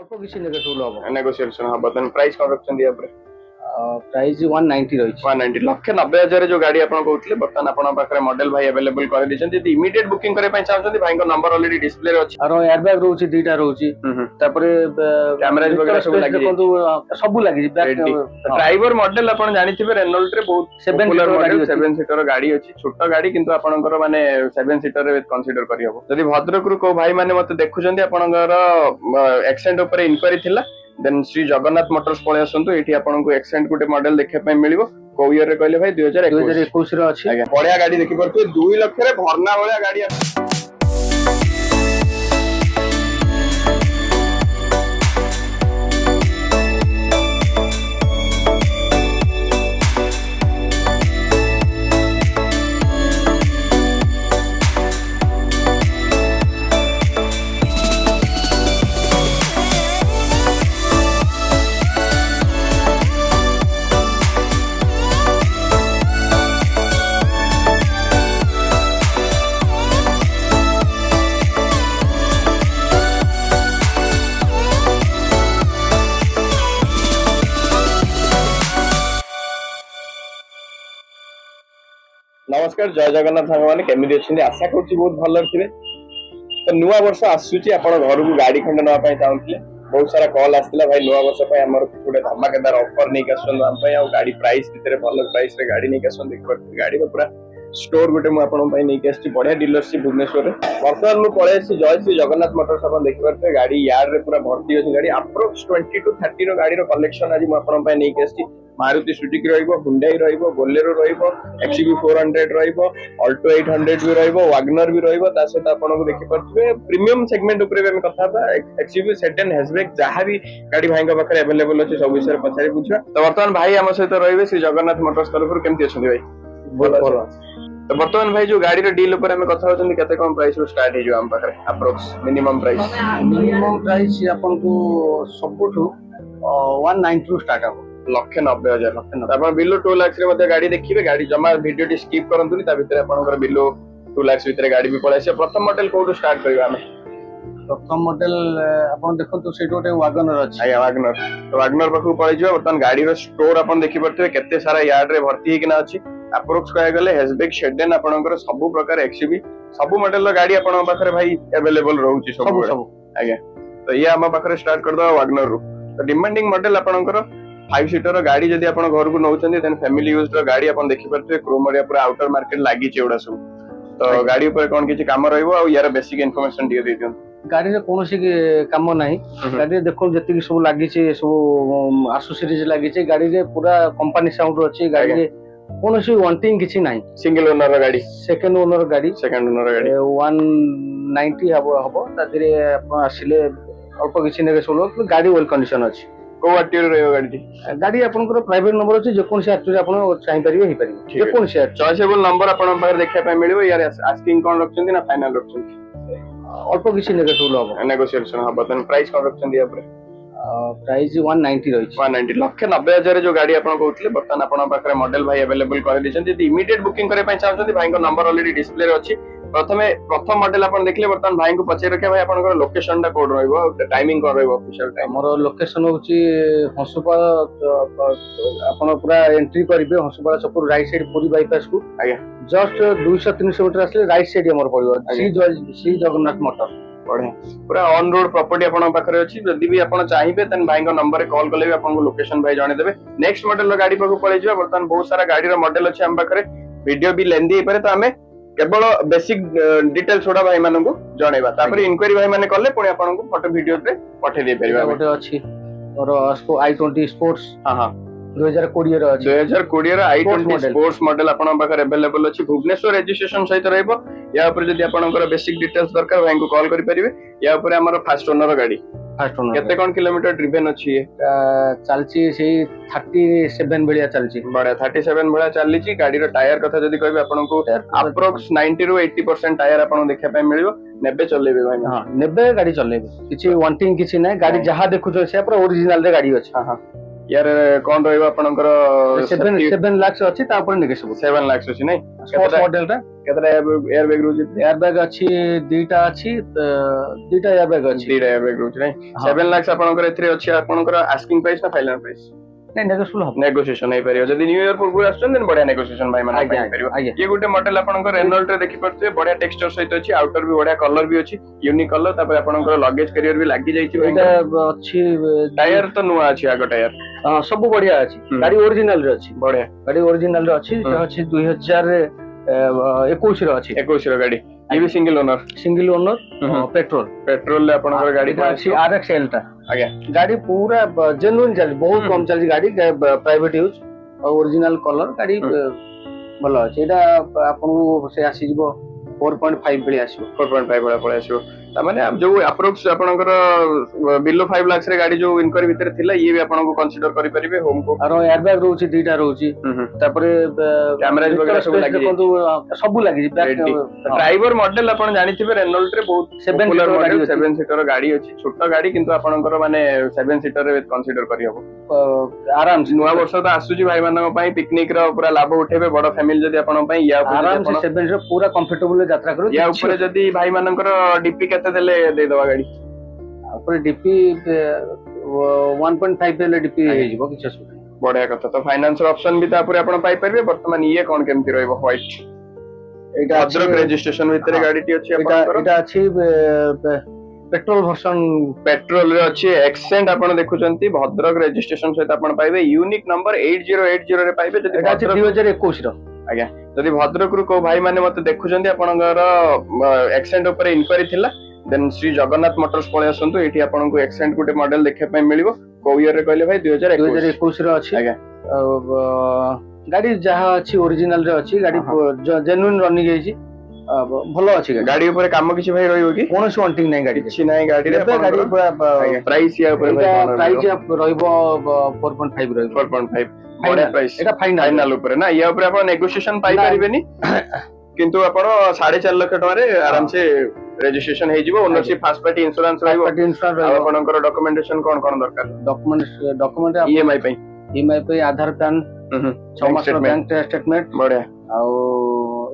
ଅଳ୍ପ କିଛି ନେଗୋସିଏବଲ ହବ। ନେଗୋସିଏସନ ହବ। ଦେନ୍ ପ୍ରାଇସ୍ କଣ ରଖିଛନ୍ତି ୟା ଉପରେ? ପ୍ରାଇସ୍ 190 ରହିଛି। 190 1,90,000 जो गाड़ी आपण कहउतले बर्तन आपण पाखरे मॉडल भाई अवेलेबल कर दिछन। यदि इमीडिएट बुकिंग करे पय चाहछन भाई को नंबर ऑलरेडी डिस्प्ले रे अछि। आरो एयरबैग रहउची दीटा रहउची। तापरे कैमरा वगैरह सब लागि देखंतु सब लागि बैक ड्राइवर मॉडल आपण जानिथिबे रेनॉल्ट रे बहुत 7 पॉपुलर मॉडल गाड़ी 7 सीटर गाड़ी अछि। छोटा गाड़ी किंतु आपणकर माने 7 सीटर रे कंसीडर करि हबो। यदि भद्रक रु को भाई माने मते देखुछन्ती आपणकर एक्सेंट ऊपर इंक्वायरी थिला देन श्री जगन्नाथ मोटर्स पळे आसंतु एठी आपनको एक्सेंट गुटे मॉडल देखै पय मिलिबो। को ईयर रे कहले भाई 2021 रे अछि। आगे बढिया गाड़ी देखि परते 2 लाख रे भरना वाला गाड़ी नमस्कार जय जगन्नाथ सांग माने केमिति अछि आशा करछि बहुत भलो थिबे। तो नुवा वर्ष आसुची आपण घर को गाड़ी खंड नवा पय चाहूतले बहुत सारा कॉल आस्तिला भाई नुवा वर्ष पय हमर गुटे धमाकेदार ऑफर नै कसन हम पय आ गाड़ी प्राइस भितरे भलो प्राइस रे गाड़ी नै कसन देख परते गाड़ी रो पूरा स्टोर गुटे मु आपण पय नै केसची बढ़िया डीलरशिप भुवनेश्वर रे वर्तमान मु पळे सी जय श्री जगन्नाथ मोटर्स आपण देख परते गाड़ी यार्ड रे पूरा भर्ती अछि। गाड़ी अप्रोक्स 20 टू 30 रो गाड़ी रो कलेक्शन आज मु आपण पय नै केसची मारुति सुजुकी रहइबो, हुंडई रहइबो, बोलेरो रहइबो, एक्सयूवी 400 रहइबो, ऑल्टो 800 भी रहइबो, वैगनर भी रहइबो। ता सहित आपन को देखि परथबे प्रीमियम सेगमेंट ऊपर भी हम कथा बा एक्सयूवी सेडान हैचबैक जहां भी गाड़ी भाई का पाखरे अवेलेबल अछि सब विषय पछारी बुझवा। तो वर्तमान भाई हम सहित रहइबे श्री जगन्नाथ मोटर्स तरफ केमति अछथि भाई? बोलो। तो वर्तमान भाई जो गाड़ी रो डील ऊपर हम कथा होचन केते कम प्राइस रो स्टार्ट हे जो हम पाखरे अप्रोक्स मिनिमम प्राइस आपन को सबठु 190 रु स्टार्ट हो 1,90,000 आपण बिलो 2 लाख रे मध्ये गाड़ी देखिबे। गाड़ी जमा वीडियो टी स्किप करंतुनी ता भितरे आपनकर बिलो 2 लाख भितरे गाड़ी भी पळासे। प्रथम मॉडल कोडू स्टार्ट करबा हमें? प्रथम मॉडल आपण देखंतु सेटो गोटे वैगनर अछि। आया वैगनर तो वैगनर पाखु पळै जिवो। वर्तमान गाड़ी रो स्टोर आपण देखि परथबे केते सारा यार्ड रे भर्ती हे किना अछि। अप्रोक्स कहै गले हैचबैक सेडान आपनकर सब प्रकार एक्सयूवी सब मॉडल रो गाड़ी आपण पाखरे भाई अवेलेबल रहउची सब आया। तो ये हम पाखरे स्टार्ट कर दो वैगनर रो। तो डिमांडिंग मॉडल आपनकर 5 सीटर गाड़ी जदि आपण घर को नौचंदी देन फैमिली यूज रो गाड़ी आपण देखि परथबे क्रोमरिया पूरा आउटर मार्केट लागि छै एडा सब। तो गाड़ी ऊपर कोन किछि काम रहइबो आ यार बेसिक इन्फॉर्मेशन दियो देदियन। गाड़ी रे कोनोसी काम नाही। गाड़ी देखो जति सब लागि छै सब एसोसिरीज लागि छै। गाड़ी रे पूरा कंपनी साउंड अछि। गाड़ी रे कोनोसी वांटिंग किछि नाही। सिंगल ओनर रो गाड़ी सेकंड ओनर गाड़ी 190 हबो ता दिरे आपण आसिले अल्प किछि नेगोशिएबल गाड़ी वेल कंडीशन अछि। को आरटीओ रहयो गाड़ी गाड़ी आपनकर प्राइवेट नंबर अछि जे कोनसी आरटीओ आपण चाहि परिबे हे परिबे जे कोनसी चॉइसेबल नंबर आपण पाखरे देखै पय मिलिबो। यार आस्किंग कोन रखछन्ती ना फाइनल रखछन्ती? अल्प किछि नेगोशिएबल हबो। नेगोशिएशन हबो। देन प्राइस कोन रखछन्ती या पर? प्राइस 190 रहिछि। 190 1,90,000 जो गाड़ी आपण कहउतले बर्तन आपण पाखरे मॉडल भाई अवेलेबल कर दिछन। यदि इमीडिएट बुकिंग करे पय चाहछन्ती भाई को नंबर ऑलरेडी डिस्प्ले रे अछि। प्रथम मॉडल आपण देखले बर्तन भाई को पचे रखे भाई आपनकर लोकेशन टा कोड रहइबो टाइमिंग कोन रहइबो ऑफिशियल टाइम? हमर लोकेशन होची हंसुपा आपण पूरा एंट्री करिवे हंसुपा सपुर राइट साइड पूरी बाईपास को आज्ञा जस्ट 200-300 मीटर आसले राइट साइड हमर पड़िबो श्री जगन्नाथ मोटर बढ़िया पूरा ऑन रोड प्रॉपर्टी आपण पाखरे अछि। जदि भी आपण चाहिबे तन भाई को नंबर रे कॉल करले आपन को लोकेशन भाई जाने देबे। नेक्स्ट मॉडल रो गाड़ी पाखु पळै जिवा। बर्तन बहुत सारा गाड़ी रो मॉडल अछि हम पाखरे वीडियो भी लेंदी हे पारे तो हमें केवल बेसिक डिटेल्स छोड़ा भाई मानन को जणैबा तापर इंक्वायरी भाई माने करले पुणी आपन को फोटो वीडियो रे पठे दे परिबा। गोटे अछि और i20 स्पोर्ट्स हां 2020 रो अछि। 2020 रो i20 स्पोर्ट्स मॉडल आपन पाखरे अवेलेबल अछि। भुवनेश्वर रजिस्ट्रेशन सहित रहइबो। या ऊपर जदि आपनकर बेसिक डिटेल्स दरकार भाई को कॉल करि परिबे। या ऊपर हमर फास्ट ओनर गाड़ी फास्ट ओनर केते कोन किलोमीटर ड्रिवन अछि? चलची सेही 37 बेलिया चलची। बडा 37 बेला चलची। गाड़ी रो टायर कथा जदि कहबे आपन को अप्रोक्स 90 रु 80% टायर आपन देखै पय मिलिबो। नेबे चलेबे भाई? हां नेबे गाड़ी चलेबे किछि वांटिंग किछि नै। गाड़ी जहा देखु से पूरा ओरिजिनल रे गाड़ी अछि। हां यार कोन रहइबो आपनकर 7 लाख अछि ता ऊपर नेगेशिएबल 7 लाख अछि नै? स्पोर्ट्स मॉडल रे କେତେଟା ଏୟାର ବ୍ୟାଗ ରହୁଛି? ଏୟାର ବ୍ୟାଗ ଅଛି ଦିଟା ଅଛି, ଦିଟା ଏୟାର ବ୍ୟାଗ ଅଛି। ଦିଟା ଏୟାର ବ୍ୟାଗ ରହୁଛି ନାଇଁ? 7 lakhs ଆପଣଙ୍କର ଏଥିରେ ଅଛି, ଆପଣଙ୍କର ଆସ୍କିଂ ପ୍ରାଇସ୍ ନା ଫାଇନାଲ ପ୍ରାଇସ୍? ନାଇଁ ନେଗୋସିଏବଲ ହବ, ନେଗୋସିଏସନ ହେଇପାରିବ ଯଦି ନ୍ୟୁ ଇୟର ପୂର୍ବରୁ ଆସୁଛନ୍ତି ଦେନ୍ ବଢିଆ ନେଗୋସିଏସନ ଭାଇ ମାନେ ଆଜ୍ଞା, ହେଇପାରିବ। ଆଜ୍ଞା। ଇଏ ଗୋଟେ ମଡେଲ ଆପଣଙ୍କର ରେନଲ୍ଟ ରେ ଦେଖିପାରୁଥିବେ, ବଢିଆ ଟେକ୍ସଚର ସହିତ ଅଛି, ଆଉଟର ବି ବଢିଆ କଲର ବି ଅଛି, ୟୁନିକ୍ କଲର। ତାପରେ ଆପଣଙ୍କର ଲଗେଜ କ୍ୟାରିୟର ବି ଲାଗି ଯାଇଛି। ଏଇଟା ଅଛି ଟାୟାର ତ ନୂଆ ଅଛି, ଆଗ ଟାୟାର ସବୁ ବଢିଆ ଅଛି, ଗାଡି ଓରିଜିନାଲ ରେ ଅଛି, ବଢିଆ ଗାଡି ଓରିଜିନାଲ ରେ ଅଛି। এটা ଅଛି 2021 ର ଅଛି, 21 ର ଗାଡି। ଇଏ ବି single owner, single owner, petrol ରେ ଆପଣଙ୍କର ଗାଡି ଅଛି RXL ଟା। ଆଜ୍ଞା, ଗାଡି ପୁରା ଜେନୁଇନ ଚାଲିଛି, ବହୁତ କମ ଚାଲିଛି ଗାଡି, ପ୍ରାଇଭେଟ ୟୁଜ, ଓରିଜିନାଲ କଲର ଗାଡି ଭଲ ଅଛି। ଏଇଟା ଆପଣଙ୍କୁ ସେ ଆସିଯିବ 4.5 ଭଳି ଆସିବ, 4.5 ଭଳିଆ ପଳେଇ ଆସିବ। ତାମାନେ ଯୋଉ ଆପ୍ରୋକ୍ସ ଆପଣଙ୍କର ବିଲୋ 5 lakhs ରେ ଗାଡି ଯୋଉ ଇନକ୍ୱାରି ଭିତରେ ଥିଲା, ଇଏ ବି ଆପଣଙ୍କୁ କନସିଡର କରିପାରିବେ। ହୋମ କୁ ଆଉ ଏୟାର ବ୍ୟାଗ ରହୁଛି, ଦିଟା ରହୁଛି, ତାପରେ କ୍ୟାମେରା ବଗେରା ସବୁ ଲାଗି ଦେଖନ୍ତୁ ସବୁ ଲାଗିଛି। ଡ୍ରାଇଭର ମଡେଲ ଆପଣ ଜାଣିଥିବେ ରେନଲ୍ଟ ରେ ବହୁତ 7 ସିଟର ଗାଡି ଅଛି, ଛୋଟ ଗାଡି କିନ୍ତୁ ଆପଣଙ୍କର ମାନେ 7 ସିଟର ରେ କନସିଡର କରିହବ ଆରାମସେ। ନୂଆ ବର୍ଷ ତ ଆସୁଛି ଭାଇ ମାନଙ୍କ ପାଇଁ, ପିକନିକ ର ପୁରା ଲାଭ ଉଠେଇବେ, ବଡ ଫ୍ୟାମିଲି ଯଦି ଆପଣଙ୍କ ପାଇଁ। ଆରାମସେ 7 ରେ ପୁରା କମ୍ଫର୍ଟେବଲ ଯାତ୍ରା କରିବେ। ୟା ଉପରେ ଯଦି ଭାଇ ମାନଙ୍କର ଡିପି କେତେ ଦେଲେ ଦେଇଦବା ଗାଡି? ଉପରେ ଡିପି 1.5 ଦେଲେ ଡିପି ହେଇଯିବ, କିଛି ଅସୁବିଧା ନାହିଁ। ବଢିଆ କଥା। ତ ଫାଇନାନ୍ସ ଅପସନ ବି ତାପରେ ଆପଣ ପାଇପାରିବେ। ବର୍ତ୍ତମାନ ଇଏ କଣ କେମିତି ରହିବ? ହ୍ୱାଇଟ, ଏଇଟା ଭଦ୍ରକ ରେଜିଷ୍ଟ୍ରେସନ ଭିତରେ ଗାଡିଟି ଅଛି ଆପଣଙ୍କର। ଏଇଟା ଅଛି ପେଟ୍ରୋଲ ଭର୍ସନ, ପେଟ୍ରୋଲ ରେ ଅଛି, ଏକ୍ସେଣ୍ଟ ଆପଣ ଦେଖୁଛନ୍ତି, ଭଦ୍ରକ ରେଜିଷ୍ଟ୍ରେସନ ସହିତ ଆପଣ ପାଇବେ, ୟୁନିକ୍ ନମ୍ବର 8080 ରେ ପାଇବେ। ଯଦି ଏଇଟା ଅଛି 2021 ର। ଆଜ୍ଞା, ଯଦି ଭଦ୍ରକରୁ କୋଉ ଭାଇ ମାନେ ମତେ ଦେଖୁଛନ୍ତି, ଆପଣଙ୍କର ଏକ୍ସେଣ୍ଟ ଉପରେ ଇନକ୍ୱାରି ଥିଲା, ଦେନ୍ ଶ୍ରୀ ଜଗନ୍ନାଥ ମୋଟର୍ସ ପଳେଇ ଆସନ୍ତୁ। ଏଠି ଆପଣଙ୍କୁ ଏକ୍ସେଣ୍ଟ ଗୋଟେ ମଡେଲ ଦେଖିବା ପାଇଁ ମିଳିବ। କୋଉ ଇୟର ରେ କହିଲେ ଭାଇ? 2021 ର ଅଛି। ଆଜ୍ଞା, ଗାଡି ଯାହା ଅଛି ଓରିଜିନାଲ ରେ ଅଛି, ଗାଡି ଜେନୁଇନ ରନିଂ ହେଇଛି, ଭଲ ଅଛି ଗାଡି। ଗାଡି ଉପରେ କାମ କିଛି ଭାଇ ରହିବ କି? କୌଣସି ୱାଣ୍ଟିଂ ନାହିଁ ଗାଡି, କିଛି ନାହିଁ ଗାଡିରେ। ଗାଡି ପୁରା ପ୍ରାଇସ୍ ୟା ଉପରେ ପ୍ରାଇସ୍ ରହିବ 4.5 ରହିବ, 4.5 ବଢିଆ ପ୍ରାଇସ୍। ଏଟା ଫାଇନାଲ ଉପରେ ନା, ୟା ଉପରେ ଆପଣ ନେଗୋସିଏସନ ପାଇପାରିବେନି, କିନ୍ତୁ ଆପଣ 4.5 ଲକ୍ଷ ଟଙ୍କାରେ ଆରାମସେ ରେଜିଷ୍ଟ୍ରେସନ ହେଇଯିବ। ଓନରସିପ ଫାର୍ଷ୍ଟ ପାର୍ଟି ଇନ୍ସୁରାନ୍ସ ରହିବ। ଆଉ ଆପଣଙ୍କର ଡକୁମେଣ୍ଟେସନ କଣ କଣ ଦରକାର? ଡକୁମେଣ୍ଟ ଇଏମଆଇ ପାଇଁ, ଆଧାର କାର୍ଡ, 6 ମାସର ବ୍ୟାଙ୍କ ଷ୍ଟେଟମେଣ୍ଟ, ବଢିଆ, ଆଉ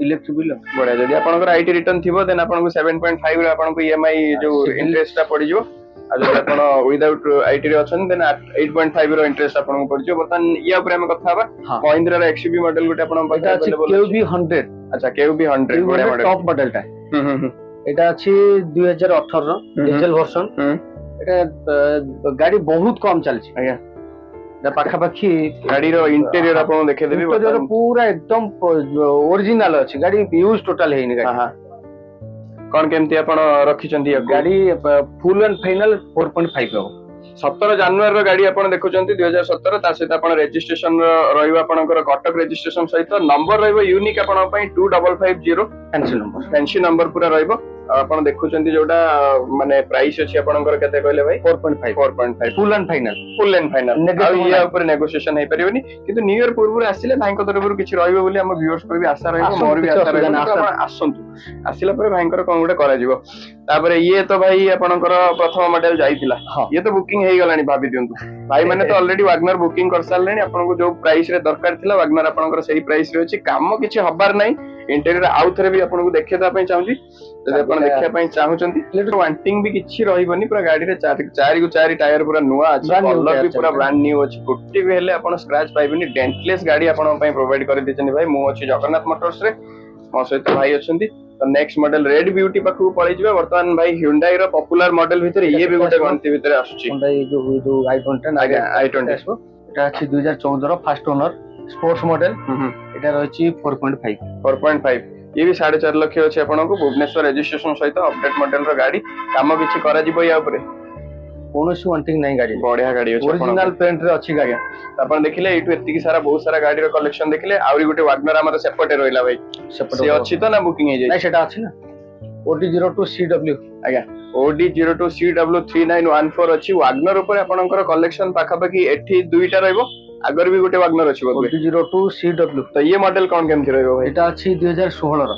ଇଲେକ୍ଟ୍ରିକ ବିଲ୍। ବଢିଆ। ଯଦି ଆପଣଙ୍କର ଆଇଟି ରିଟର୍ନ ଥିବ ଦେନ୍ ଆପଣଙ୍କୁ 7.5 ରେ ଆପଣଙ୍କୁ ଇଏମଆଇ ଯୋଉ ଇଣ୍ଟରେଷ୍ଟ ଟା ପଡିଯିବ। ଆଉ ଯଦି ଆପଣ ୱିଦାଉଟ୍ ଆଇଟି ରେ ଅଛନ୍ତି ଦେନ୍ 8.5 ର ଇଣ୍ଟରେଷ୍ଟ ଆପଣଙ୍କୁ ପଡିଯିବ। ବର୍ତ୍ତମାନ ୟା ଉପରେ ଆମେ କଥା ହବା। ମହିନ୍ଦ୍ରାର ଏକ୍ସୟୁଭି ମଡେଲ ଗୋଟେ ଆପଣଙ୍କ ପାଖରେ अवेलेबल ଅଛି, QB 100। ଆଚ୍ଛା, QB 100 ବଢିଆ ମଡେଲ, ଟପ ମଡେଲ ଟା। ଏଟା ଅଛି 2018 ର ଡିଜେଲ ଭର୍ସନ। ଏଟା ଗାଡି ବହୁତ କମ ଚାଲିଛି। ଆଜ୍ଞା, ପାଖାପାଖି ଗାଡିର ଇଣ୍ଟେରିୟର ଆପଣଙ୍କୁ ଦେଖେଇଦେବି। ଇଣ୍ଟେରିୟର ପୁରା ଏକଦମ ଓରିଜିନାଲ ଅଛି, ଗାଡି ୟୁଜ ଟୋଟାଲ ହେଇନି ଗାଡି। କଣ କେମିତି ଆପଣ ରଖିଛନ୍ତି ଗାଡି? ଫୁଲ ଆଣ୍ଡ ଫାଇନାଲ 4.5 ହବ। 17 ଜାନୁଆରୀ ଗାଡି ଆପଣ ଦେଖୁଛନ୍ତି, 2017। ତା ସହିତ ଆପଣ ରେଜିଷ୍ଟ୍ରେସନ ରହିବ ଆପଣଙ୍କର କଟକ ରେଜିଷ୍ଟ୍ରେସନ ସହିତ, ନମ୍ବର ରହିବ ୟୁନିକ୍ ଆପଣଙ୍କ ପାଇଁ 2550 ଫ୍ୟାନ୍ସି ନମ୍ବର ପୁରା ରହିବ। ଆପଣ ଦେଖୁଛନ୍ତି ଯୋଉଟା ମାନେ ପ୍ରାଇସ୍ ଅଛି ଆପଣଙ୍କର କେତେ କହିଲେ ଭାଇ? 4.5 ଫୁଲ ଆଣ୍ଡ ଫାଇନାଲ, ଆଉ ଇଏ ଉପରେ ନେଗୋସିଏସନ ହେଇପାରିବନି। କିନ୍ତୁ ନ୍ୟୁ ଇୟର ପୂର୍ବରୁ ଆସିଲେ ଭାଇଙ୍କ ତରଫରୁ କିଛି ରହିବ ବୋଲି ଆମ ଭିଉଅର୍ସଙ୍କର ବି ଆଶା ରହିବ, ମୋର ବି ଆଶା ରହିବ। ଆପଣ ଆସନ୍ତୁ, ଆସିଲା ପରେ ଭାଇଙ୍କର କଣ ଗୋଟେ କରାଯିବ। ତାପରେ ଇଏ ତ ଭାଇ ଆପଣଙ୍କର ପ୍ରଥମ ମଡେଲ ଯାଇଥିଲା, ଇଏ ତ ବୁକିଂ ହେଇଗଲାଣି ଭାବି ଦିଅନ୍ତୁ। ଭାଇ ମାନେ ତ ଅଲରେଡି ୱାଗନର ବୁକିଂ କରିସାରିଲେଣି। ଆପଣଙ୍କୁ ଯୋଉ ପ୍ରାଇସ୍ ରେ ଦରକାର ଥିଲା ୱାଗନର ଆପଣଙ୍କର ସେଇ ପ୍ରାଇସ୍ ରେ ଅଛି। କାମ କିଛି ହବାର ନାହିଁ। ଇଣ୍ଟେରିୟର ଆଉ ଥରେ ବି ଆପଣଙ୍କୁ ଦେଖେଇବା ପାଇଁ ଚାହୁଁଛି, ଯଦି ଆପଣ ଦେଖିବା ପାଇଁ ଚାହୁଁଛନ୍ତି। ୱାଣ୍ଟିଂ ବି କିଛି ରହିବନି, ପୁରା ଗାଡିରେ 4 କୁ 4 ଟାୟାର ପୁରା ନୂଆ ଅଛି, କଲର ବି ପୁରା ବ୍ରାଣ୍ଡ ନ୍ୟୁ ଅଛି। ଗୋଟେ ବି ହେଲେ ଆପଣ ସ୍କ୍ରାଚ ପାଇବେନି। ଡେଣ୍ଟଲେସ୍ ଗାଡି ଆପଣଙ୍କ ପାଇଁ ପ୍ରୋଭାଇଡ କରିଦେଇଛନ୍ତି ଭାଇ। ମୁଁ ଅଛି ଜଗନ୍ନାଥ ମୋଟର୍ସ ରେ, ମୋ ସହିତ ଭାଇ ଅଛନ୍ତି। ତ ନେକ୍ସଟ ମଡେଲ ରେଡ୍ ବିୟୁଟି ପାଖକୁ ପଳେଇଯିବା। ବର୍ତ୍ତମାନ ଭାଇ ହ୍ୟୁଣ୍ଡାଇ ର ପପୁଲାର ମଡେଲ ଭିତରେ ଇଏ ବି ଗୋଟେ ଗଣତି ଭିତରେ ଆସୁଛି, ଆଜ୍ଞା i20 ଆସିବ। ଏଟା ଅଛି 2014 ର ଫାଷ୍ଟ ଓନର ସ୍ପୋର୍ଟସ ମଡେଲ। ଏଟା ରହିଛି 4.5। ଇଏ ବି 4.5 ଲକ୍ଷ ଅଛି ଆପଣଙ୍କୁ, ଭୁବନେଶ୍ୱର ରେଜିଷ୍ଟ୍ରେସନ ସହିତ ଅପଡେଟ ମଡେଲ ର ଗାଡି। କାମ କିଛି କରାଯିବ ୟା ଉପରେ? କୌଣସି ୱାଣ୍ଟିଂ ନାହିଁ ଗାଡି, ବଢିଆ ଗାଡି ଅଛି, ଓରିଜିନାଲ ପେଣ୍ଟ ରେ ଅଛି ଗାଡି। ଆପଣ ଦେଖିଲେ ଏଇଠୁ ଏତିକି ସାରା ବହୁତ ସାରା ଗାଡିର କଲେକ୍ସନ ଦେଖିଲେ। ଆହୁରି ଗୋଟେ ୱାଗନର ଆମର ସେପଟେ ରହିଲା ଭାଇ, ସେ ଅଛି ତ ନା ବୁକିଂ ହେଇଯାଇଛି? ନାଇଁ, ସେଟା ଅଛି ନା, OD02CW। ଆଜ୍ଞା, OD02CW3914 ଅଛି। ୱାଗନର ଉପରେ ଆପଣଙ୍କର କଲେକ୍ସନ ପାଖାପାଖି ଏଠି 2ଟା ରହିବ, ଆଗରେ ବି ଗୋଟେ ୱାଗନର ଅଛି ବୋଧେ। OD02CW। ତ ଇଏ ମଡେଲ କଣ କେମିତି ରହିବ ଭାଇ? ଏଟା ଅଛି 2016 ର।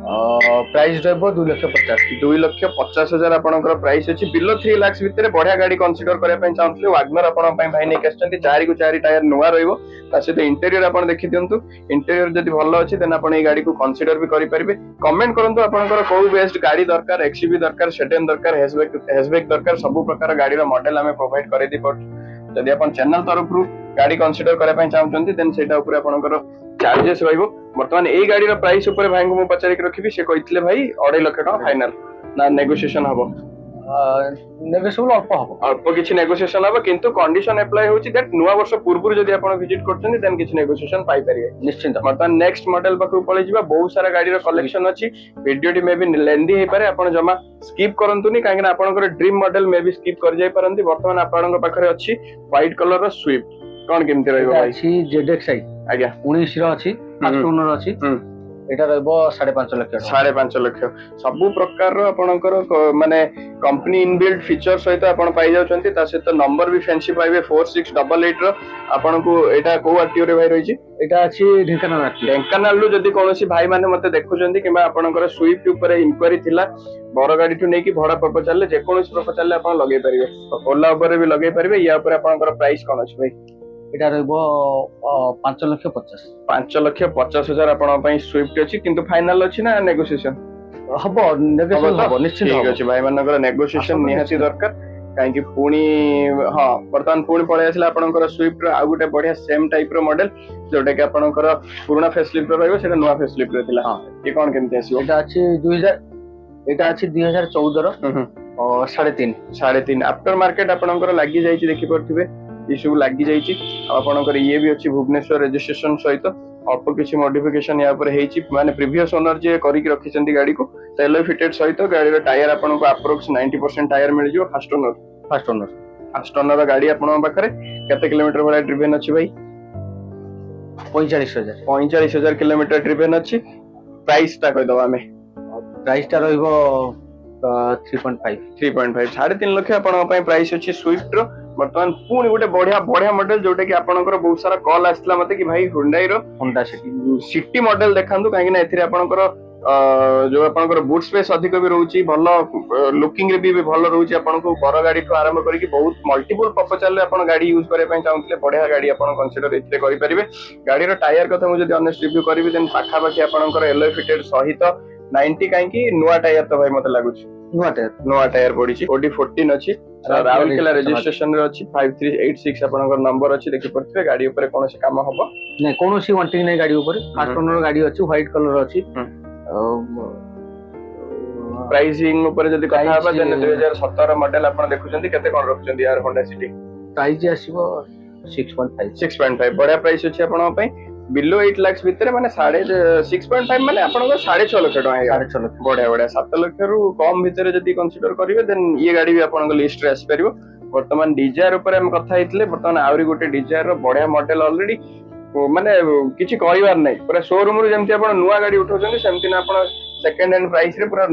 ପ୍ରାଇସ୍ ରହିବ 2,50,000 2,50,000 ଆପଣଙ୍କର ପ୍ରାଇସ୍ ଅଛି। ବିଲୋ 3 ଲାକ୍ସ ଭିତରେ ବଢିଆ ଗାଡି କନସିଡର କରିବା ପାଇଁ ଚାହୁଁଥିଲେ ୱାଗନର ଆପଣଙ୍କ ପାଇଁ ଭାଇ ନେଇକି ଆସିଛନ୍ତି। 4 କୁ 4 ଟାୟାର ନୂଆ ରହିବ, ତା ସହିତ ଇଣ୍ଟେରିୟର ଆପଣ ଦେଖି ଦିଅନ୍ତୁ। ଇଣ୍ଟେରିୟର ଯଦି ଭଲ ଅଛି ଦେନ୍ ଆପଣ ଏଇ ଗାଡିକୁ କନସିଡର ବି କରିପାରିବେ। କମେଣ୍ଟ କରନ୍ତୁ ଆପଣଙ୍କର କୋଉ ବେଷ୍ଟ ଗାଡି ଦରକାର, ଏକ୍ସୟୁଭି ଦରକାର, ସେଡାନ ଦରକାର, ହ୍ୟାଚବ୍ୟାକ୍ ଦରକାର, ସବୁ ପ୍ରକାର ଗାଡିର ମଡେଲ ଆମେ ପ୍ରୋଭାଇଡ କରେଇ ଦେଇ ପାରୁଛୁ। ଯଦି ଆପଣ ଚ୍ୟାନେଲ ତରଫରୁ ଗାଡି କନସିଡର କରିବା ପାଇଁ ଚାହୁଁଛନ୍ତି ଦେନ୍ ସେଇଟା ଉପରେ ଆପଣଙ୍କର ଚାର୍जेस ରହିବ। ବର୍ତ୍ତମାନ ଏଇ ଗାଡିର ପ୍ରାଇସ୍ ଉପରେ ଭାଇଙ୍କୁ ମୁଁ ପଚାରିକି ରଖିବି। ସେ କହିଥିଲେ ଭାଇ 2.5 ଲକ୍ଷ ଟଙ୍କା ଫାଇନାଲ, ନା ନେଗୋସିଏସନ ହବ? ନେଗୋସିଏବଲ ଅଳ୍ପ ହବ, ଅଳ୍ପ କିଛି ନେଗୋସିଏସନ ହବ, କିନ୍ତୁ କଣ୍ଡିସନ ଆପ୍ଲାଏ ହଉଛି ଦ୍ୟାଟ୍ ନୂଆ ବର୍ଷ ପୂର୍ବରୁ ଯଦି ଆପଣ ଭିଜିଟ କରୁଛନ୍ତି ଦେନ୍ କିଛି ନେଗୋସିଏସନ ପାଇପାରିବେ ନିଶ୍ଚିନ୍ତ। ବର୍ତ୍ତମାନ ନେକ୍ସଟ ମଡେଲ ପାଖକୁ ପଳେଇଯିବା। ବହୁତ ସାରା ଗାଡିର କଲେକ୍ସନ ଅଛି। ଭିଡିଓଟି ମେ ବି ଲେନ୍ଦି ହେଇପାରେ, ଆପଣ ଜମା ସ୍କିପ୍ କରନ୍ତୁନି, କାହିଁକି ନା ଆପଣଙ୍କର ଡ୍ରିମ୍ ମଡେଲ ମେ ବି ସ୍କିପ୍ କରି ଯାଇ ପାରନ୍ତି। ବର୍ତ୍ତମାନ ଆପଣଙ୍କ ପାଖରେ ଅଛି ହ୍ୱାଇଟ କଲର ସୁଇଫ୍ଟ, କଣ କେମିତି ରହିବ ଭାଇ? ଅଛି ZXi ଆଜ୍ଞା 19 ର ଅଛି, ଫାଷ୍ଟ ଓନର ଅଛି। ଏଇଟା ରହିବ 5.5 ଲକ୍ଷ ଟଙ୍କା। 5.5 ଲକ୍ଷ। ସବୁ ପ୍ରକାରର ଆପଣଙ୍କର ମାନେ କମ୍ପାନୀ ଇନବିଲ୍ଡ ଫିଚର ସହିତ ଆପଣ ପାଇଯାଉଛନ୍ତି। ତା ସହିତ ନମ୍ବର ବି ଫ୍ୟାନ୍ସି ପାଇବେ 4688 ର। ଆପଣଙ୍କୁ ଏଇଟା କୋଉ ଆରଟିଓ ରେ ଭାଇ ରହିଛି? ଏଇଟା ଅଛି ଢେଙ୍କାନାଳ ଆରଟିଓ। ଢେଙ୍କାନାଳରୁ ଯଦି କୌଣସି ଭାଇ ମାନେ ମତେ ଦେଖୁଛନ୍ତି କିମ୍ବା ଆପଣଙ୍କର ସୁଇଫ୍ଟ ଉପରେ ଇନକ୍ୱାରି ଥିଲା, ବଡ ଗାଡିଠୁ ନେଇକି ଭଡା ପ୍ରପୋଜାଲରେ ଯେକୌଣସି ପ୍ରପୋଜାଲରେ ଆପଣ ଲଗେଇ ପାରିବେ। ଓଲା ଉପରେ ବି ଲଗେଇ ପାରିବେ। ୟା ଉପରେ ଆପଣଙ୍କର ପ୍ରାଇସ୍ କଣ ଅଛି ଭାଇ? ଏଇଟା ରହିବ 5,50,000। 5,50,000 ଆପଣଙ୍କ ପାଇଁ ସୁଇଫ୍ଟ ଅଛି, କିନ୍ତୁ ଫାଇନାଲ ଅଛି ନା ନେଗୋସିଏସନ? ହବ, ନେଗୋସିଏସନ ହବ, ନିଶ୍ଚିତ ଠିକ ହବ। ଅଛି, ଭାଇ ମାନଙ୍କର ନେଗୋସିଏସନ ନିହାତି ଦରକାର। କାହିଁକି ପୁଣି ହଁ ବର୍ତ୍ତମାନ ପୁଣି ପଳେଇ ଆସିଲା ଆପଣଙ୍କର ସୁଇଫ୍ଟ ର ଆଉ ଗୋଟେ ବଢିଆ ସେମ ଟାଇପ ର ମଡେଲ, ଯୋଉଟା କି ଆପଣଙ୍କର ପୁରୁଣା ଫେସଲିଫ୍ଟ ର ରହିବ, ସେଟା ନୂଆ ଫେସଲିଫ୍ଟ ର ଥିଲା। ଏ କଣ କେମିତି ଆସିବ? ଏଇଟା ଅଛି 2000, ଏଇଟା ଅଛି 2014 ର 3.5 ଆଫ୍ଟର ମାର୍କେଟ ଆପଣଙ୍କର ଲାଗି ଯାଇଛି, ଦେଖିପାରୁଥିବେ ଏ ସବୁ ଲାଗି ଯାଇଛି। ଆଉ ଆପଣଙ୍କର ଇଏ ବି ଅଛି ଭୁବନେଶ୍ୱର ରେଜିଷ୍ଟ୍ରେସନ ସହିତ। ଅଳ୍ପ କିଛି ମଡିଫିକେସନ ୟା ଉପରେ ହେଇଛି, ମାନେ ପ୍ରିଭିୟସ ଓନର ଯିଏ କରିକି ରଖିଛନ୍ତି ଗାଡିକୁ ଏଲୋଇ ଫିଟେଡ ସହିତ। ଗାଡିର ଟାୟାର ଆପଣଙ୍କୁ ଆପ୍ରୋକ୍ସ 90% ଟାୟାର ମିଳିଯିବ ଫାଷ୍ଟ ଓନର ଗାଡି ଆପଣଙ୍କ ପାଖରେ। କେତେ କିଲୋମିଟର ଭଳିଆ ଡ୍ରିଭେନ ଅଛି ଭାଇ? 45,000 କିଲୋମିଟର ଡ୍ରିଭେନ ଅଛି। ପ୍ରାଇସ୍ ଟା କହିଦବା ଆମେ। ପ୍ରାଇସ୍ ଟା ରହିବ 3.5। 3.5 ଲକ୍ଷ ଆପଣଙ୍କ ପାଇଁ ପ୍ରାଇସ୍ ଅଛି ସୁଇଫ୍ଟ ର। ବର୍ତ୍ତମାନ ପୁଣି ଗୋଟେ ବଢିଆ ମଡେଲ, ଯୋଉଟା କି ଆପଣଙ୍କର ବହୁତ ସାରା କଲ ଆସିଥିଲା ମତେ କି ଭାଇ ହୁଣ୍ଡାଇ ର ହୋଣ୍ଡା ସିଟି ମଡେଲ ଦେଖାନ୍ତୁ, କାହିଁକି ନା ଏଥିରେ ଆପଣଙ୍କର ଯୋଉ ଆପଣଙ୍କର ବୁଟ ସ୍ପେସ୍ ଅଧିକ ବି ରହୁଛି, ଭଲ ଲୁକିଂ ରେ ବି ଭଲ ରହୁଛି। ଆପଣଙ୍କୁ ବଡ ଗାଡିଠୁ ଆରମ୍ଭ କରିକି ବହୁତ ମଲ୍ଟିପୁଲ ପ୍ରପୋଜାଲରେ ଆପଣ ଗାଡି ୟୁଜ କରିବା ପାଇଁ ଚାହୁଁଥିଲେ, ବଢିଆ ଗାଡି ଆପଣ କନସିଡର ଏଥିରେ କରିପାରିବେ। ଗାଡିର ଟାୟାର କଥା ମୁଁ ଯଦି ଅନେଷ୍ଟ ରିଭ୍ୟୁ କରିବି ଦେନ୍ ପାଖାପାଖି ଆପଣଙ୍କର ଏଲୋଇ ଫିଟେଡ ସହିତ 90, କାହିଁକି ନୂଆ ଟାୟାର ତ ଭାଇ ମତେ ଲାଗୁଛି ନୂଆ ଟାୟାର ପଡିଛି। OD 14 ଅଛି, ରାଉରକେଲା ରେଜିଷ୍ଟ୍ରେସନ ରେ ଅଛି। 5386 ଆପଣଙ୍କର ନମ୍ବର ଅଛି, ଦେଖିପାରୁଥିବେ। ଗାଡି ଉପରେ କୌଣସି କାମ ହବ ନାଇଁ, କୌଣସି ୱାଣ୍ଟିଂ ନାହିଁ ଗାଡି ଉପରେ। ଫାଷ୍ଟ ଓନର ଗାଡି ଅଛି, ହ୍ୱାଇଟ କଲର ଅଛି। ପ୍ରାଇସିଂ ଉପରେ ଯଦି କଥା ହବା ଦେନ୍ 2017 ମଡେଲ ଆପଣ ଦେଖୁଛନ୍ତି, କେତେ କଣ ରଖୁଛନ୍ତି ୟାର ହୋଣ୍ଡା ସିଟି? ପ୍ରାଇସ୍ ଆସିବ 6.5। ବଢିଆ ପ୍ରାଇସ୍ ଅଛି ଆପଣଙ୍କ ପାଇଁ। ବିଲୋ 8 ଲାକ୍ସ ଭିତରେ, ମାନେ 6.5 ମାନେ ଆପଣଙ୍କର 6.5 ଲକ୍ଷ ଟଙ୍କା ହେଇଗଲା। ବଢିଆ 7 ଲକ୍ଷରୁ କମ ଭିତରେ ଯଦି କନସିଡର କରିବେ ଦେନ୍ ଇଏ ଗାଡି ବି ଆପଣଙ୍କ ଲିଷ୍ଟରେ ଆସିପାରିବ। ବର୍ତ୍ତମାନ ଡିଜାୟାର ଉପରେ ଆମେ କଥା ହେଇଥିଲେ, ବର୍ତ୍ତମାନ ଆହୁରି ଗୋଟେ ଡିଜାୟାର ର ବଢିଆ ମଡେଲ ଅଲରେଡି, ମାନେ କିଛି କହିବାର ନାହିଁ। ପୁରା ଶୋରୁମ ରୁ ଯେମିତି ଆପଣ ନୂଆ ଗାଡି ଉଠାଉଛନ୍ତି, ସେମିତି ନା ଆପଣ ସେକେଣ୍ଡ ହ୍ୟାଣ୍ଡ ପ୍ରାଇସ୍ ରେ ପୁରା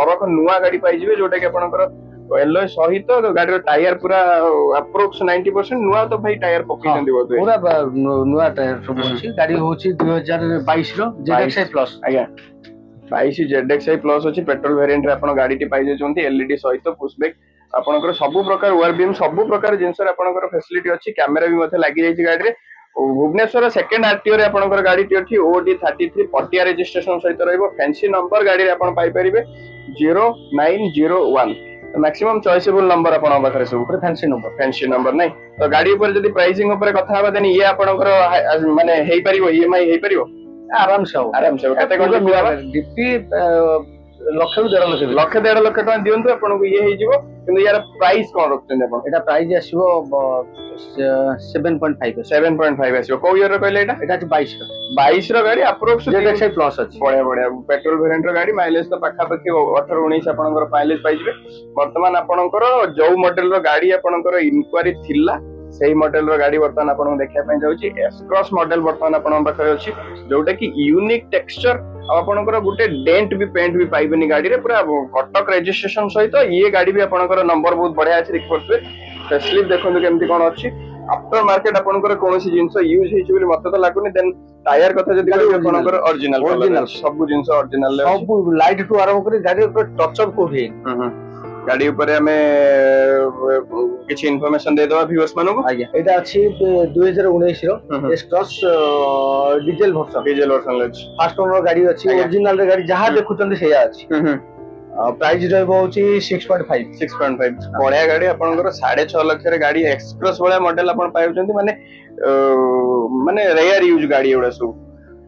ଅରଖ ନୂଆ ଗାଡି ପାଇଯିବେ, ଯୋଉଟା କି ଆପଣଙ୍କର ଏଲୋଇ ସହିତ ଗାଡିର ଟାୟାର ପୁରା ଆପ୍ରୋକ୍ସ 90% ନୂଆ। ତ ଭାଇ ଟାୟାର ପକେଇଛନ୍ତି ବୋଧେ? ପୁରା ନୂଆ ଟାୟାର ସବୁ ଅଛି। ଗାଡି ହଉଛି 2022 ର ZXi ପ୍ଲସ। ଆଜ୍ଞା 22 ZXi ପ୍ଲସ ଅଛି। ପେଟ୍ରୋଲ ଭେରିଏଣ୍ଟ ରେ ଆପଣ ଗାଡିଟି ପାଇଯାଉଛନ୍ତି, ଏଲଇଡି ସହିତ ପୁଶବ୍ୟାକ୍। ଆପଣଙ୍କର ସବୁ ପ୍ରକାର ୱାର ବିମ୍, ସବୁ ପ୍ରକାର ଜିନିଷରେ ଆପଣଙ୍କର ଫେସିଲିଟି ଅଛି। କ୍ୟାମେରା ବି ମଧ୍ୟ ଲାଗି ଯାଇଛି ଗାଡିରେ। ଭୁବନେଶ୍ୱର ସେକେଣ୍ଡ ଆରଟିଓ ରେ ଆପଣଙ୍କର ଗାଡିଟି ଅଛି। OD 33 ପଟିଆ ରେଜିଷ୍ଟ୍ରେସନ ସହିତ ରହିବ। ଫ୍ୟାନ୍ସି ନମ୍ବର ଗାଡିରେ ଆପଣ ପାଇପାରିବେ 0901। ମ୍ୟାକ୍ସିମମ୍ ଚଏସେବଲ ନମ୍ବର ଆପଣଙ୍କ ପାଖରେ ସବୁ ଫ୍ୟାନ୍ସି ନମ୍ବର ନାହିଁ। ତ ଗାଡି ଉପରେ ଯଦି ପ୍ରାଇସିଂ ଉପରେ କଥା ହବା ଦେନ୍ ଇଏ ଆପଣଙ୍କର ମାନେ ହେଇପାରିବ, EMI ହେଇପାରିବ ଆରାମସେ ହବ। କେତେ କଣ ଡିପି 1,00,000 ରୁ 1.5 ଲକ୍ଷ। 1.5 ଲକ୍ଷ ଟଙ୍କା ଦିଅନ୍ତୁ, ଆପଣଙ୍କୁ ଇଏ ହେଇଯିବ। କିନ୍ତୁ ୟାର ପ୍ରାଇସ୍ କଣ ରଖୁଛନ୍ତି ଆପଣ? ଏଟା ପ୍ରାଇସ୍ ଆସିବ 7.5 ଆସିବ। କୋଉ ଇୟର ର କହିଲେ ଏଟା? ଏଟା ଅଛି 22 ର ଗାଡି, ଆପ୍ରୋକ୍ସ ZXi ପ୍ଲସ ଅଛି। ବଢିଆ ପେଟ୍ରୋଲ ଭେରିଏଣ୍ଟ ର ଗାଡି। ମାଇଲେଜ ତ ପାଖାପାଖି 18-19 ଆପଣଙ୍କର ମାଇଲେଜ ପାଇଯିବେ। ବର୍ତ୍ତମାନ ଆପଣଙ୍କର ଯୋଉ ମଡେଲ ର ଗାଡି ଆପଣଙ୍କର ଇନକ୍ୱାରି ଥିଲା, ସେଇ ମଡେଲ ର ଗାଡି ବର୍ତ୍ତମାନ ଆପଣଙ୍କୁ ଦେଖିବା ପାଇଁ ଯାଉଛି। S-Cross ମଡେଲ ବର୍ତ୍ତମାନ ଆପଣଙ୍କ ପାଖରେ ଅଛି, ଯୋଉଟା କି ୟୁନିକ ଟେକ୍ସଚର। ଆଉ ଆପଣଙ୍କର ଗୋଟେ ଡେଣ୍ଟ ବି ପେଣ୍ଟ ବି ପାଇବେନି ଗାଡିରେ। ପୁରା କଟକ ରେଜିଷ୍ଟ୍ରେସନ ସହିତ ଇଏ ଗାଡି ବି ଆପଣଙ୍କର ନମ୍ବର ବହୁତ ବଢିଆ ଅଛି, ଦେଖିପାରୁଥିବେ। ଫେସିଲିଟି ଦେଖନ୍ତୁ କେମିତି କଣ ଅଛି। ଆଫ୍ଟର ମାର୍କେଟ ଆପଣଙ୍କର କୌଣସି ଜିନିଷ ୟୁଜ ହେଇଛି ବୋଲି ମତେ ତ ଲାଗୁନି। ଦେନ୍ टायर कथा जदि गाड़ी कहबे original। आपनकर ओरिजिनल Original। सब जिंस ओरिजिनल ले अछि सब लाइट टू आरंभ कर गाड़ी टच अप कोठी गाड़ी ऊपर हमें किछि इन्फॉर्मेशन दे दवा व्यूअर्स मानको आज्ञा एटा अछि 2019 रो S cross diesel version diesel version ले अछि फास्ट ओनर गाड़ी अछि आज्ञा। ओरिजिनल रे गाड़ी जहां देखुचंदी सेया अछि प्राइस रहबो होची 6.5 6.5 बढिया गाड़ी आपनकर 6.5 लाख रे गाड़ी एक्सप्रेस वाला मॉडल आपन पाउचंती माने रेयर यूज गाड़ी एडा सब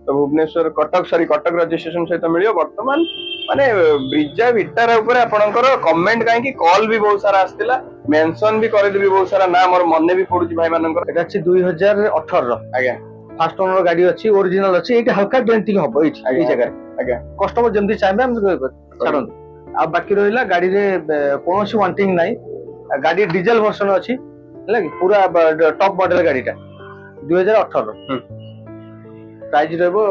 तो भुवनेश्वर कटक रजिस्ट्रेशन सहित मिलियो वर्तमान माने ब्रिजा विटार ऊपर आपनकर कमेंट काहे कि कॉल भी बहुत सारा आस्तिला मेंशन भी करे भी बहुत सारा नाम और मने भी पडुची भाई मानकर एटा अछि 2018 रो आज्ञा फास्ट ओनर गाड़ी अछि ओरिजिनल अछि एटा हल्का डेंटिंग हबो एठी जगह आज्ञा कस्टमर जल्दी चाहबे हम छाड़न आ बाकी रहिला गाड़ी रे कोनोसी वांटिंग नाही गाड़ी डीजल वर्जन अछि हैला कि पूरा टॉप मॉडल गाड़ीटा 2018 प्राइस रहबो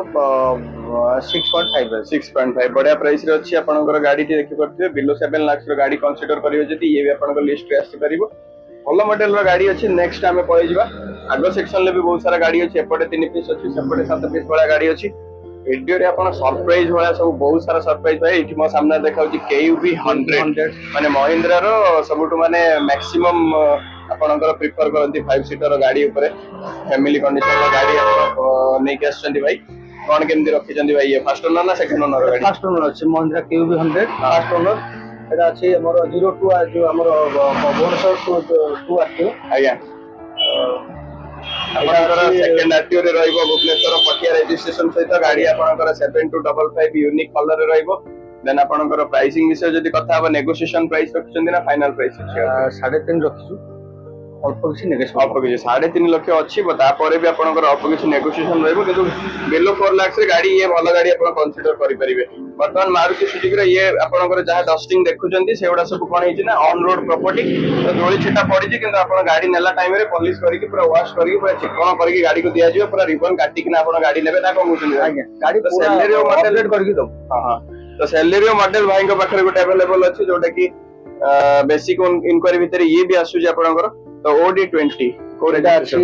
6.5 6.5 बढ़िया प्राइस रे अछि आपनकर गाड़ी टी देखि परथिबे बिलो 7 लाख रो गाड़ी कंसीडर करियो जति ये भी आपनकर लिस्ट रे आसी परिबो भलो मॉडल रो गाड़ी अछि नेक्स्ट हमें पळै जिबा आगो सेक्शन ले भी बहुत सारा गाड़ी अछि एपटे 3 पीस अछि सेपटे 7 पीस वाला गाड़ी अछि वीडियो रे आपण सरप्राइज वाला सब बहुत सारा सरप्राइज भाई एठी मो सामने देखाउची केयूबी 100 माने महिंद्रा रो सबुटु माने मैक्सिमम आपनकर प्रिफर करंती 5 सीटर गाड़ी ऊपर फैमिली कंडीशन रो गाड़ी आपण नै के आछंती भाई कोन केमदी रखि जंदी भाई ये फर्स्ट ओनर ना सेकंड ओनर गाड़ी फास्ट ओनर अछि महिंद्रा केयूबी 100 फास्ट ओनर एटा अछि हमर 02 जो हमर भुवनेश्वर 2 आछि आज्ञा आपनकर सेकंड आरटीओ रे रहइबो भुवनेश्वर पटिया रजिस्ट्रेशन सहित गाड़ी आपनकर 7255 यूनिक कलर रे रहइबो देन आपनकर प्राइसिंग विषय जदि कथा हबो नेगोशिएशन प्राइस रखिसंदी ना फाइनल प्राइस अछि 3.5 रखिसु अल्प किछि नेगोशिएशन अल्प किछि 3.5 लाख अछि बता परे भी आपनकर अल्प किछि नेगोशिएशन रहइबो किंतु बिलो 4 लाख रे गाड़ी ये भलो गाड़ी आपन कंसीडर करि परिबे वर्तमान मारुति सुजुकी रे ये आपनकर जहा डस्टिंग देखुचंदी सेउडा सब कोन हिची ना ऑन रोड प्रॉपर्टी तो दोली छिटा पडिची किंतु आपन गाड़ी नेला टाइम रे पॉलिश करिकि पूरा वॉश करिकि पूरा चिकन करिकि गाड़ी को दिया जियो पूरा रिबन काटी कि ना आपन गाड़ी नेबे ना कहउचंदी आज्ञा गाड़ी तो पूरा सैलरी मॉडल अपडेट करके दो हां हां तो सैलरी मॉडल भाई को पाखरे गोटे अवेलेबल अछि जोटा कि बेसिक इंक्वायरी भीतर ये भी आसु जे आपनकर तो ओडी 20 कोड एटा अछि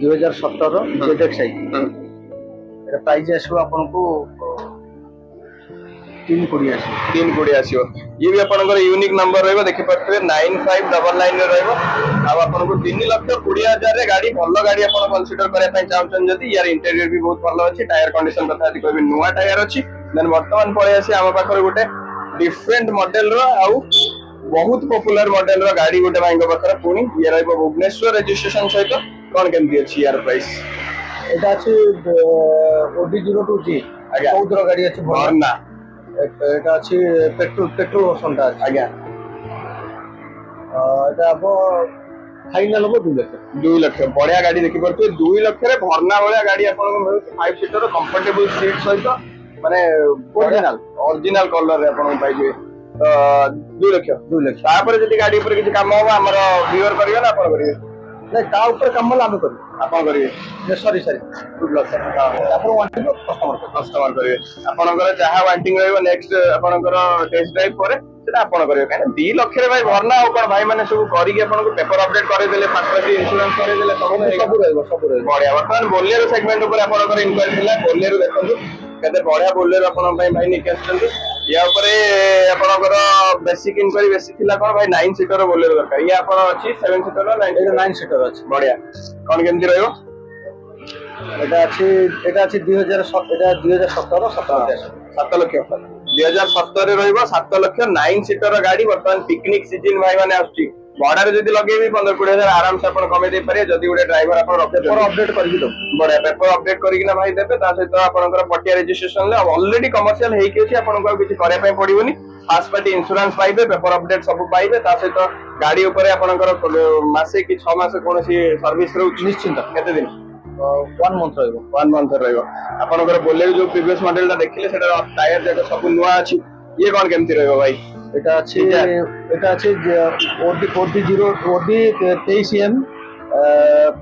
2017 जेडएक्सआई एटा प्राइस आसो आपन को 3 कोड़ी आसियो ये भी आपनकर यूनिक नंबर रहइबो देखि परथबे 9599 रे रहइबो आ आपन को 3 लाख 20 हजार रे गाड़ी भलो गाड़ी आपन कंसीडर करे पय चाहउछन जदी यार इंटीरियर भी बहुत भलो अछि टायर कंडीशन कथा यदि कहबे नुवा टायर अछि देन वर्तमान पळे आसी हम पाखर गोटे डिफरेंट मॉडल रो आउ बहुत पॉपुलर मॉडल रो गाड़ी गोटे भाई को पाखर पुनी ये रहइबो भुवनेश्वर रजिस्ट्रेशन सहित कोन केमदी अछि यार प्राइस एटा अछि ओडी 02G आज्ञा बहुत गाड़ी अछि भरना एटा अछि पेट्रोल वर्जन ता आज्ञा एटा अब फाइनल हो 2 लाख बढ़िया गाड़ी देखि परते 2 लाख रे भरना वाला गाड़ी आपन को मिलु 5 सीटर कंफर्टेबल सीट सहित माने ओरिजिनल कलर रे आपन पाइबे 2 लाख तापर जदी गाड़ी ऊपर किछ काम हो हमर व्यूअर करियो ना आपन करियो नै ता ऊपर काम हम करू आपन करियो नै सॉरी 2 लाख आपन वांटिंग कस्टमर करियो आपनकर जहा वांटिंग रहइबो नेक्स्ट आपनकर टेस्ट ड्राइव करे सेटा आपन करियो काहे 2 लाख रे भाई भरना हो कोन भाई माने सब करिके आपन को पेपर अपडेट करे देले फास्ट इंश्योरेंस करे देले सब रहइबो बढ़िया वर्तमान बोलेरो सेगमेंट ऊपर आपनकर इंक्वायरी थिला बोलेरो देखंतु केते बढ़िया बोलेरो आपन भाई निके आछंतु या ऊपर आपनकर बेसिक इंक्वायरी बेसिक थिला कोन भाई 9 सीटर बोलेरो दरकार ये आपन अछि 7 सीटर ना 9 सीटर अछि बढ़िया कोन केमदी रहइबो एटा अछि 2017 7 लाख 2017 रे रहइबो 7 लाख 9 सीटर गाड़ी वर्तमान पिकनिक सीजन भाई माने आछी भाड़ा जदि लगेबी 15-20 हजार आराम से अपन कमे दे पारे जदि गोटे ड्राइवर अपन पेपर अपडेट करके दो बड़ा पेपर अपडेट करके ना भाई देबे ता सहित आपनकर पटिया रजिस्ट्रेशन ले ऑलरेडी कमर्शियल हेई के अछि आपन को किछ करे पय पड़िबोनी फर्स्ट पार्टी इंश्योरेंस पाइबे पेपर अपडेट सब पाइबे ता सहित गाड़ी ऊपर आपनकर मासे कि 6 मास कोनोसी सर्विस रो निश्चित केते दिन 1 मंथ रहइबो आपनकर बोलेरो जो प्रीवियस मॉडल ता देखिले सेटा टायर जक सब नुवा अछि ये कोन केमती रहइबो भाई एटा अछि ओडी 23M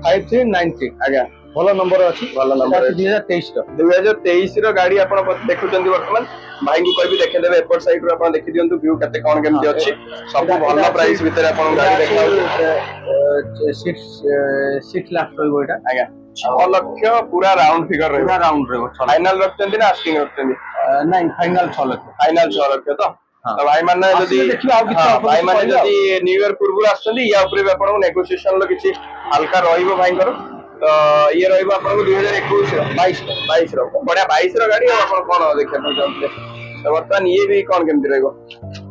5393 आज्ञा भलो नंबर अछि भलो नंबर 2023 रो गाड़ी आपण देखुचंदी वर्तमान भाई को कहबी देखे देबे एयरपोर्ट साइड रो आपण देखि दियंतु व्यू केते कोन केमति अछि सब भल प्राइस भीतर आपण गाड़ी देखाउ 6 लाख रहइबो एटा आज्ञा 6 लाख पूरा राउंड फिगर रहइबो पूरा राउंड रहइबो फाइनल रखचंती ना आस्किंग रखचंती नहीं फाइनल 6 लाख तो भाई माने जदी भाई माने जदी न्यू ईयर पूर्व आछंती या ऊपर आपण नेगोशिएशन लो किछि हल्का रहइबो भाईकर तो ये रहइबो आपण 2021 22 रो बढ़िया 22 रो गाड़ी आपण कोन देखै न जानते तो वर्तमान ये भी कोन केमति रहइबो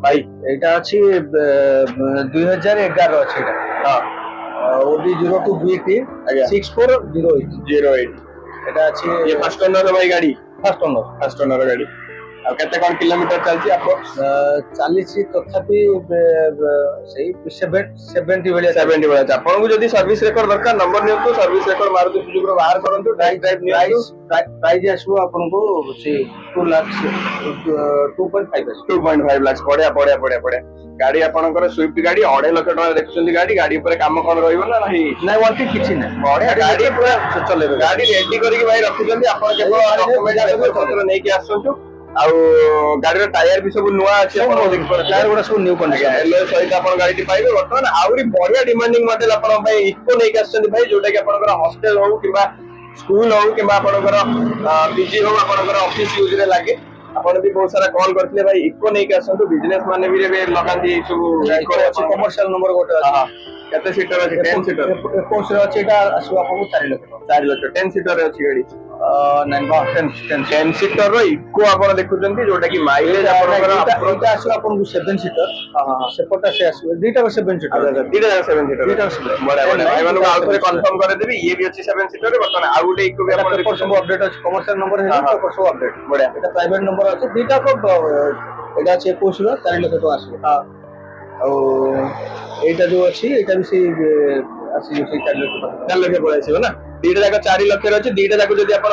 भाई एटा अछि 2011 रो अछि एटा हां ओडी 02 BT 6408 एटा अछि ये फर्स्ट ओनर भाई गाड़ी फर्स्ट ओनर गाड़ी आ केते कोन किलोमीटर चलची अप्रोक्स चालीसी तथापि सही 70 भलिया 70 भलिया आपन को जदी सर्विस रेकॉर्ड दरकार नंबर नियंतु सर्विस रेकॉर्ड मारुति सुजुकी रो बाहर करंतु ड्राइव नियंतु प्राइस आसु आपन को से 2 लाख 2.5 लाख बढ़िया गाड़ी आपनकर स्विफ्ट गाड़ी 2.5 लाख टका देखुछंती गाड़ी ऊपर काम कोन रहइबो ना नहीं वांटी किछि नै बढ़िया गाड़ी पूरा चलेबे गाड़ी रेडी करके भाई रखिछंती आपन केवल डॉक्यूमेंट पत्र नै कि आसंतु आउ गाड़ी टायर भी सब नुआ अछि टायर गुडा सब न्यू कंडीशन एलओ सहित आपण गाड़ी पाइबे वर्तमान आउरी बढ़िया डिमांडिंग मॉडल आपण भाई इको नै कि आछन भाई जोटा कि आपनकर हॉस्टल हो किबा स्कूल हो किबा आपनकर पीजी हो आपनकर ऑफिस यूज रे लागे आपण भी बहुत सारा कॉल करथिले भाई इको नै कि आछन बिजनेस माने भी रे लगांती सब इको अछि कमर्शियल नंबर गोटे अछि केते सीटर अछि 10 सीटर 21 रे अछि एटा आसु आपन 4 लाख 10 सीटर रे अछि गाड़ी नाइन 10 सीटर रो इको आपण देखुचंती जोटा कि माइलेज आपनकर एटा आसु आपन 7 सीटर हां सेपटा से आसु दुईटा 7 सीटर दुईटा 7 सीटर दुईटा बड़ा भाई मानु आउथरे कंफर्म करे देबी ये भी अछि 7 सीटर रे बर्तमान आ गुटे इको भी आपण पेपर सब अपडेट अछि कमर्शियल नंबर है पेपर सब अपडेट बड़ा एटा प्राइवेट नंबर अछि दुईटा को एटा अछि 21 रो 4 लाख टका आसु हां एटा जो अछि एटा भी से आसी जो 4 लाख पड़े आसीबो ना दीटा जाक 4 लाख रे अछि दीटा जाक जदी आपण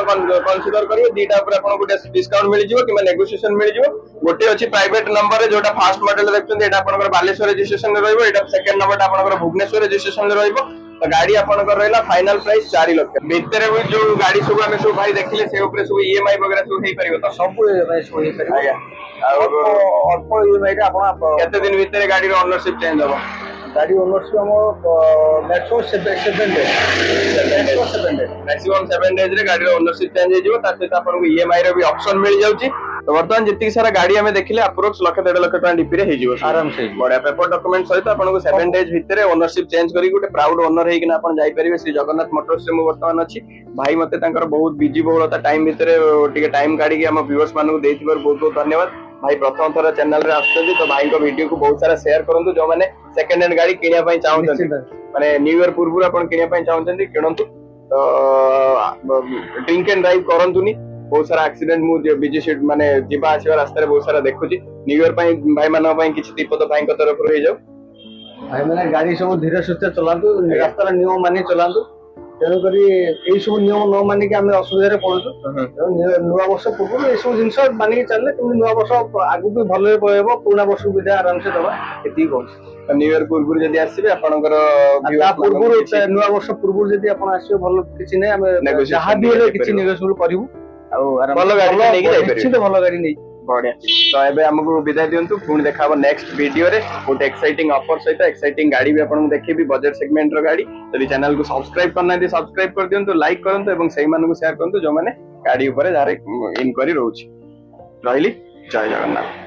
कंसीडर करियो दीटा ऊपर आपण गुटे डिस्काउंट मिलि जिवो कि नेगोशिएशन मिलि जिवो गोटे अछि प्राइवेट नंबर रे जोटा फर्स्ट मॉडल देखछन एटा आपनकर बालेश्वर रजिस्ट्रेशन रे रहइबो एटा सेकंड नंबर आपनकर भुवनेश्वर रजिस्ट्रेशन रे रहइबो तो गाड़ी आपनकर रहला फाइनल प्राइस 4 लाख भीतर भी जो गाड़ी सब हमें सब भाई देखिले से ऊपर सब ईएमआई वगैरह सब हेई परिबो तो सब ईएमआई सब हेई परिबो और अल्प ईएमआई रे आपण केते दिन भीतर गाड़ी रो ओनरशिप चेंज होबो गाड़ी ओनरशिप हम मैक्सिमम 7 डेज रे गाड़ी रो ओनरशिप चेंज हो ता सहित आपन को ईएमआई रे भी ऑप्शन मिल जाउची तो वर्तमान जति सारा गाड़ी हमें देखिले अप्रोक्स लाख 1.5 लाख टका डीपी रे हे जिवो आराम से बड़ा पेपर डॉक्यूमेंट सहित आपन को 7 डेज भीतर ओनरशिप चेंज करी गुटे प्राउड ओनर हेइ कि आपन जाई परिबे श्री जगन्नाथ मोटर्स से मु वर्तमान अछि भाई मते तांकर बहुत बिजी बहुलता टाइम भीतर टिके टाइम काढी कि हम व्यूअर्स मानु देथिबर बहुत बहुत धन्यवाद भाई प्रथम थर चैनल रे आछथि तो भाई को वीडियो को बहुत सारा शेयर करंतु जो माने सेकंड हैंड गाड़ी किनिया पई चाहउछन माने न्यू ईयर पूर्व आपन किनिया पई चाहउछन किनंतु तो ड्रिंक एंड ड्राइव करंतुनी बहुत सारा एक्सीडेंट मु बिजी सीट माने जिबा आसीबा रास्ता रे बहुत सारा देखुची न्यू ईयर पई भाई मानन पई किछि दीपद भाई को तरफ रो हे जाउ भाई माने गाड़ी सब धीरे सुस्थे चलांतु रास्ता रे नियम मानि चलांतु तेणु करी एई सब नियम न मानि के हमें असुविधा रे पड़ुछु नुवा वर्ष पूर्व ए सब जिंस मानि के चलले तुम नुवा वर्ष आगु भी भले पयबो पुना वर्ष विदा आराम से दबा एती कोन न्यू ईयर पूर्व जदी आसीबे आपनकर पूर्व नुवा वर्ष पूर्व जदी आपण आसीबे भलो किछि नै हमें जहा भी होले किछि नेगोशिएबल करिवु आ भलो गाड़ी नै कि जाई निश्चित भलो गाड़ी नै बढ़िया तो एबे हमको विदाय दियंतु पुणी देखाबो नेक्स्ट वीडियो रे बहुत एक्साइटिंग ऑफर सहित एक्साइटिंग गाड़ी भी आपन देखिबी बजट सेगमेंट रो गाड़ी यदि चैनल को सब्सक्राइब करना है सब्सक्राइब कर दियंतु लाइक करंतु एवं सही मानु को शेयर करंतु जो माने गाड़ी ऊपर जारे इनक्वारी रहउची रहली जय जगन्नाथ।